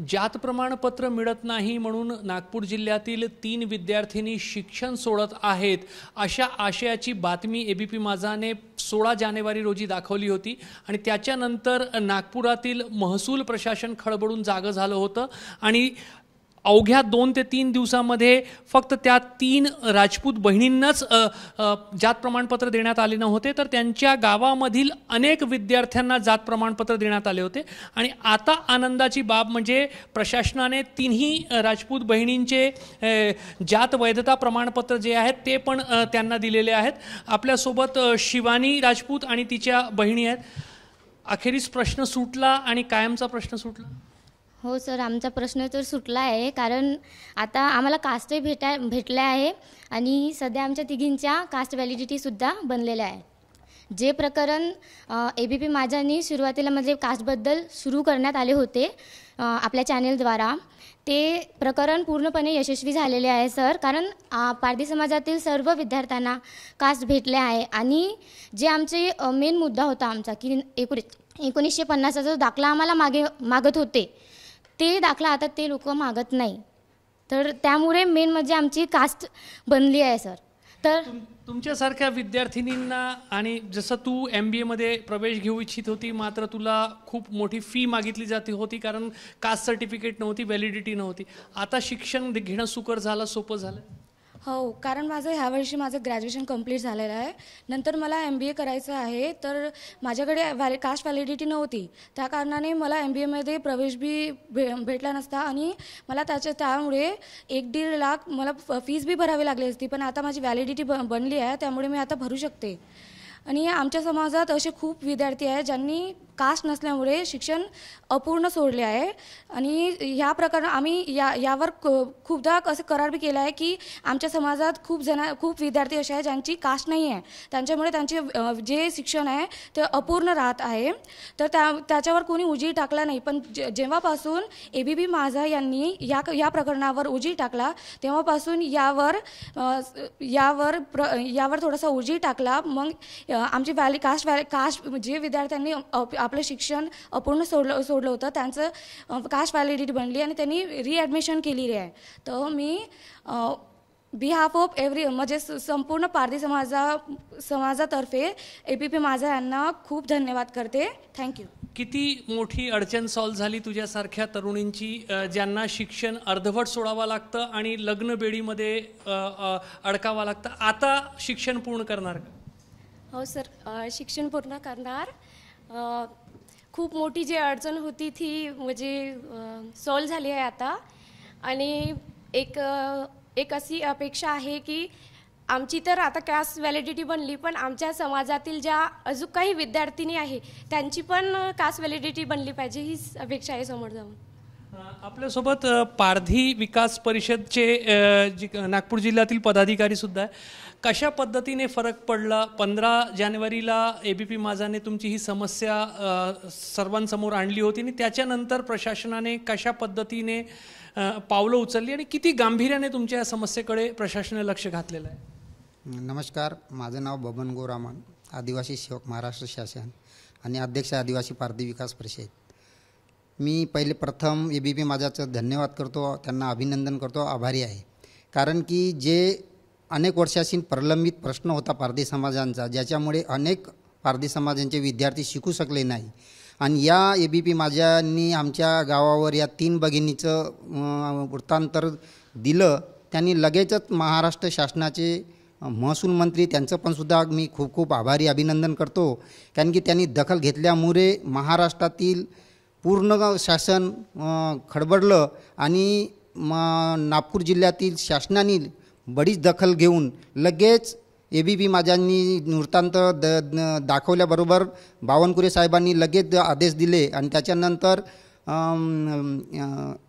जात प्रमाणपत्र मिळत नाही म्हणून नागपूर जिल्ह्यातील 3 विद्यार्थिनी शिक्षण सोडत आहेत अशा आशयाची बातमी एबीपी माझाने 16 जानेवारी रोजी दाखवली होती आणि त्याच्यानंतर नागपुरातील महसूल प्रशासन खळबळून जागं झालं होतं आणि अवघ्या 2 ते 3 दिवसांमध्ये फक्त त्या 3 राजपूत बहिणींनाच जात प्रमाणपत्र देण्यात आले नव्हते, तर त्यांच्या गावामधील अनेक विद्यार्थ्यांना जात प्रमाणपत्र देण्यात आले होते। आणि आता आनंदाची बाब म्हणजे प्रशासनाने 3ही राजपूत बहिणींचे जात वैधता प्रमाणपत्र जे आहेत ते पण त्यांना दिलेले आहेत। आपल्यासोबत शिवानी राजपूत आणि तिच्या बहिणी आहेत। अखेरीस प्रश्न सुटला आणि कायमचा प्रश्न सुटला। हो सर, आमचा प्रश्न तर सुटला आहे, कारण आता आम्हाला कास्टही भेटल्या आहे आणि सध्या आमच्या तिघींच्या कास्ट व्हॅलिडिटीसुद्धा बनलेल्या आहे। जे प्रकरण एबीपी माझानी सुरुवातीला म्हणजे कास्टबद्दल सुरू करण्यात आले होते आपल्या चॅनेलद्वारा, ते प्रकरण पूर्णपणे यशस्वी झालेले आहे सर। कारण पारधी समाजातील सर्व विद्यार्थ्यांना कास्ट भेटले आहे आणि जे आमचे मेन मुद्दा होता आमचा की 1950चा जो दाखला आम्हाला मागत होते, ते दाखला आता ते लोक मागत नाही, तर त्यामुळे मेन म्हणजे आमची कास्ट बनली आहे सर। तर तुमच्यासारख्या विद्यार्थिनींना आणि जसं तू MBA मध्ये प्रवेश घेऊ इच्छित होती, मात्र तुला खूप मोठी फी मागितली जाते होती कारण कास्ट सर्टिफिकेट नव्हती, व्हॅलिडिटी नव्हती, आता शिक्षण घेणं सुकर झालं, सोपं झालं? हो, कारण ह्या वर्षी माझं ग्रॅज्युएशन कंप्लीट झालेलं आहे। नंतर मला MBA करायचं आहे, तर माझ्याकडे कास्ट व्हॅलिडिटी नव्हती, त्या कारणाने मला MBA मध्ये प्रवेश बी भेटला नसता आणि मला त्यामुळे 1-1.5 लाख मला फीस बी भरावी लागली असती, पण आता माझी व्हॅलिडिटी बनली आहे, त्यामुळे मी आता भरू शकते। आणि आमच्या समाजात असे खूप विद्यार्थी आहेत ज्यांनी कास्ट नसल्यामुळे शिक्षण अपूर्ण सोडले आहे आणि ह्या प्रकरण आम्ही यावर खूपदा असं करार बी केला आहे की आमच्या समाजात खूप विद्यार्थी असे आहेत ज्यांची कास्ट नाही आहे, त्यांच्यामुळे त्यांचे जे शिक्षण आहे ते अपूर्ण राहत आहे, तर त्याच्यावर कोणी उजेड टाकला नाही। पण जेव्हापासून एबीपी माझा यांनी या प्रकरणावर उजेड टाकला, तेव्हापासून यावर थोडासा उजेड टाकला। मग आमची कास्ट जे विद्यार्थ्यांनी आपलं शिक्षण अपूर्ण सोडलं होतं त्यांचं कास्ट व्हॅलिडिटी बनली आणि त्यांनी रिॲडमिशन केलेली आहे। तर मी बिहाफ ऑफ म्हणजे संपूर्ण पारधी समाजातर्फे एबीपी माझा यांना खूप धन्यवाद करते। थँक्यू। किती मोठी अडचण सॉल्व्ह झाली तुझ्यासारख्या तरुणींची ज्यांना शिक्षण अर्धवट सोडावं लागतं आणि लग्न बेडीमध्ये अडकावं लागतं, आता शिक्षण पूर्ण करणार का? हो सर, शिक्षण पूर्ण करणार। खूप मोठी जी अडचण होती ती म्हणजे सॉल्व्ह झाली आहे आता आणि एक अशी अपेक्षा आहे की आमची तर आता कास्ट व्हॅलिडिटी बनली, पण आमच्या समाजातील ज्या अजून काही विद्यार्थिनी आहे त्यांची पण कास्ट व्हॅलिडिटी बनली पाहिजे, हीच अपेक्षा आहे समोर जाऊन। आपल्यासोबत पारधी विकास परिषदचे नागपूर जिल्ह्यातील पदाधिकारी सुद्धा आहे। कशा पद्धतीने फरक पडला? 15 जानेवारीला एबीपी माझाने तुमची ही समस्या सर्वांसमोर आणली होती आणि त्याच्यानंतर प्रशासनाने कशा पद्धतीने पावलं उचलली आणि किती गांभीर्याने तुमच्या या समस्येकडे प्रशासनाने लक्ष घातलेलं आहे? नमस्कार, माझं नाव बबन गोरामन, आदिवासी सेवक महाराष्ट्र शासन आणि अध्यक्ष आदिवासी पारधी विकास परिषद। मी प्रथम एबीपी माझाचं धन्यवाद करतो, त्यांना अभिनंदन करतो, आभारी आहे। कारण की जे अनेक वर्षांशी प्रलंबित प्रश्न होता पारधी समाजांचा, ज्याच्यामुळे अनेक पारधी समाजांचे विद्यार्थी शिकू शकले नाही आणि या एबीपी माझ्यांनी आमच्या गावावर या 3 भगिनीचं वृत्तांतर दिलं। त्यांनी लगेचच महाराष्ट्र शासनाचे महसूल मंत्री त्यांचं पण सुद्धा मी खूप खूप आभारी अभिनंदन करतो, कारण की त्यांनी दखल घेतल्यामुळे महाराष्ट्रातील पूर्ण शासन खडबडलं आणि नागपूर जिल्ह्यातील शासनाने बरीच दखल घेऊन लगेच एबीपी माझ्यांनी वृत्तांत दाखवल्याबरोबर बावनकुळे साहेबांनी लगेच आदेश दिले आणि त्याच्यानंतर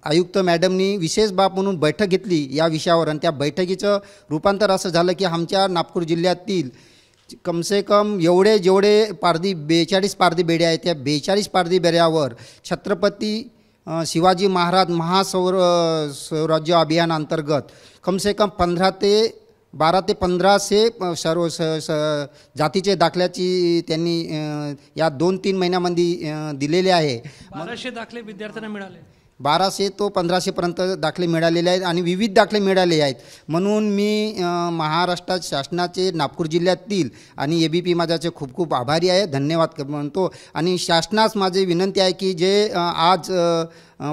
आयुक्त मॅडमनी विशेष बाब म्हणून बैठक घेतली या विषयावर आणि त्या बैठकीचं रूपांतर असं झालं की आमच्या नागपूर जिल्ह्यातील कमसे कम जेवढे 42 पारधी बेड्या आहेत, त्या 42 पारधी बेड्यावर छत्रपती शिवाजी महाराज स्वराज्य अभियान अंतर्गत कम से कम 12 ते 15 सर्व जातीचे दाखल्याची त्यांनी या 2-3 महिन्यामध्ये दिलेले आहे। 1200 दाखले विद्यार्थ्यांना मिळाले। 1200 तो 1500पर्यंत दाखले मिळालेले आहेत आणि विविध दाखले मिळाले आहेत. म्हणून मी महाराष्ट्र शासनाचे नागपूर जिल्ह्यातील आणि ABP माझ्याचे खूप खूप आभारी आहे, धन्यवाद म्हणतो. आणि शासनास माझी विनंती आहे की जे आज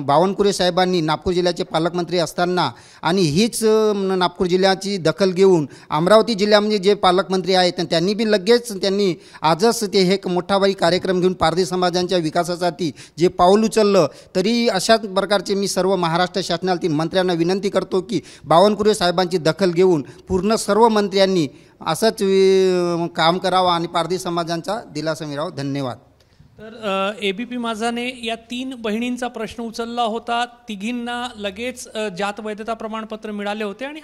बावनकुळे साहेबांनी नागपूर जिल्ह्याचे पालकमंत्री असताना आणि हीच नागपूर जिल्ह्याची दखल घेऊन अमरावती जिल्ह्यामध्ये जे पालकमंत्री आहेत त्यांनी बी लगेच त्यांनी आजच ते हे मोठाबाई कार्यक्रम घेऊन पारधी समाजांच्या विकासासाठी जे पाऊल उचललं. तरी अशाच प्रकारचे मी सर्व महाराष्ट्र शासनातील मंत्र्यांना विनंती करतो की बावनकुळे साहेबांची दखल घेऊन पूर्ण सर्व मंत्र्यांनी असंच काम करावं आणि पारधी समाजांचा दिलासा मिळावा. धन्यवाद. तर ABP माझाने या 3 बहिणींचा प्रश्न उचलला होता. तिघींना लगेच जात वैधता प्रमाणपत्र मिळाले होते आणि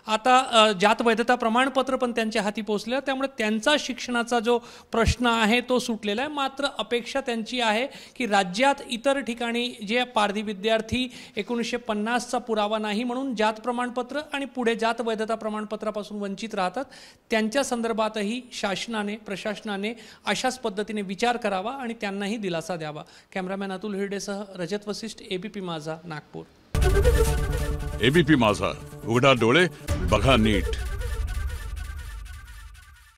आता जात वैधता प्रमाणपत्र पण त्यांच्या हाती पोहोचले, त्यामुळे त्यांचा शिक्षणाचा जो प्रश्न आहे तो सुटलेला आहे. मात्र अपेक्षा त्यांची आहे की राज्यात इतर ठिकाणी जे पारधी विद्यार्थी 1950चा पुरावा नाही म्हणून जात प्रमाणपत्र आणि पुढे जात वैधता प्रमाणपत्रापासून वंचित राहतात, त्यांच्या संदर्भातही शासनाने प्रशासनाने अशाच पद्धतीने विचार करावा आणि त्यांनाही दिलासा द्यावा. कॅमेरामॅन अतुल हिरडेसह रजत वसिष्ठ, ABP माझा, नागपूर. ABP माझा, उघडा डोळे बघा नीट.